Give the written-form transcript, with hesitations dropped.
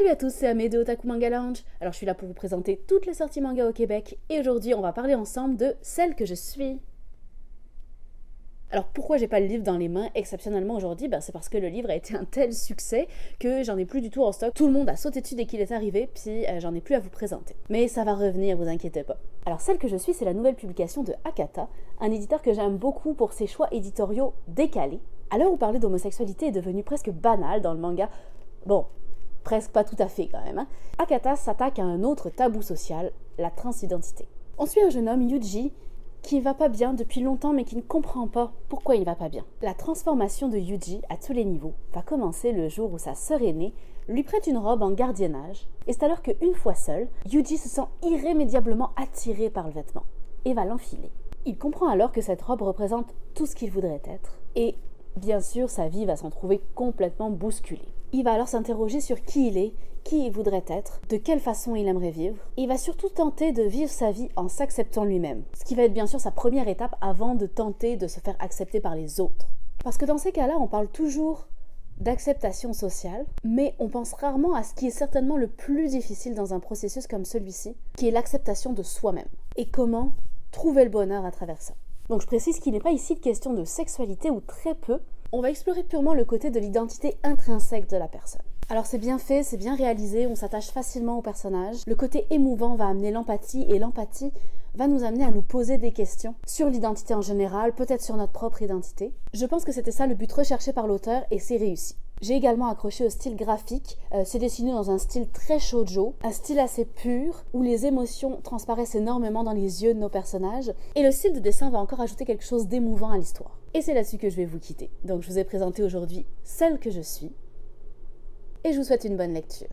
Salut à tous, c'est Amé de Otaku Manga Lounge. Alors je suis là pour vous présenter toutes les sorties manga au Québec et aujourd'hui on va parler ensemble de Celle que je suis. Alors pourquoi j'ai pas le livre dans les mains exceptionnellement aujourd'hui? C'est parce que le livre a été un tel succès que j'en ai plus du tout en stock. Tout le monde a sauté dessus dès qu'il est arrivé, puis j'en ai plus à vous présenter. Mais ça va revenir, vous inquiétez pas. Alors Celle que je suis, c'est la nouvelle publication de Akata, un éditeur que j'aime beaucoup pour ses choix éditoriaux décalés. À l'heure où parler d'homosexualité est devenu presque banal dans le manga, bon, presque pas tout à fait quand même, hein. Akata s'attaque à un autre tabou social, la transidentité. On suit un jeune homme, Yuji, qui va pas bien depuis longtemps mais qui ne comprend pas pourquoi il va pas bien. La transformation de Yuji à tous les niveaux va commencer le jour où sa sœur aînée lui prête une robe en gardiennage et c'est alors qu'une fois seul, Yuji se sent irrémédiablement attiré par le vêtement et va l'enfiler. Il comprend alors que cette robe représente tout ce qu'il voudrait être et bien sûr sa vie va s'en trouver complètement bousculée. Il va alors s'interroger sur qui il est, qui il voudrait être, de quelle façon il aimerait vivre. Il va surtout tenter de vivre sa vie en s'acceptant lui-même, ce qui va être bien sûr sa première étape avant de tenter de se faire accepter par les autres. Parce que dans ces cas-là, on parle toujours d'acceptation sociale, mais on pense rarement à ce qui est certainement le plus difficile dans un processus comme celui-ci, qui est l'acceptation de soi-même. Et comment trouver le bonheur à travers ça. Donc je précise qu'il n'est pas ici de question de sexualité ou très peu, on va explorer purement le côté de l'identité intrinsèque de la personne. Alors c'est bien fait, c'est bien réalisé, on s'attache facilement au personnage. Le côté émouvant va amener l'empathie et l'empathie va nous amener à nous poser des questions sur l'identité en général, peut-être sur notre propre identité. Je pense que c'était ça le but recherché par l'auteur et c'est réussi. J'ai également accroché au style graphique, c'est dessiné dans un style très shoujo, un style assez pur, où les émotions transparaissent énormément dans les yeux de nos personnages, et le style de dessin va encore ajouter quelque chose d'émouvant à l'histoire. Et c'est là-dessus que je vais vous quitter. Donc je vous ai présenté aujourd'hui Celle que je suis, et je vous souhaite une bonne lecture.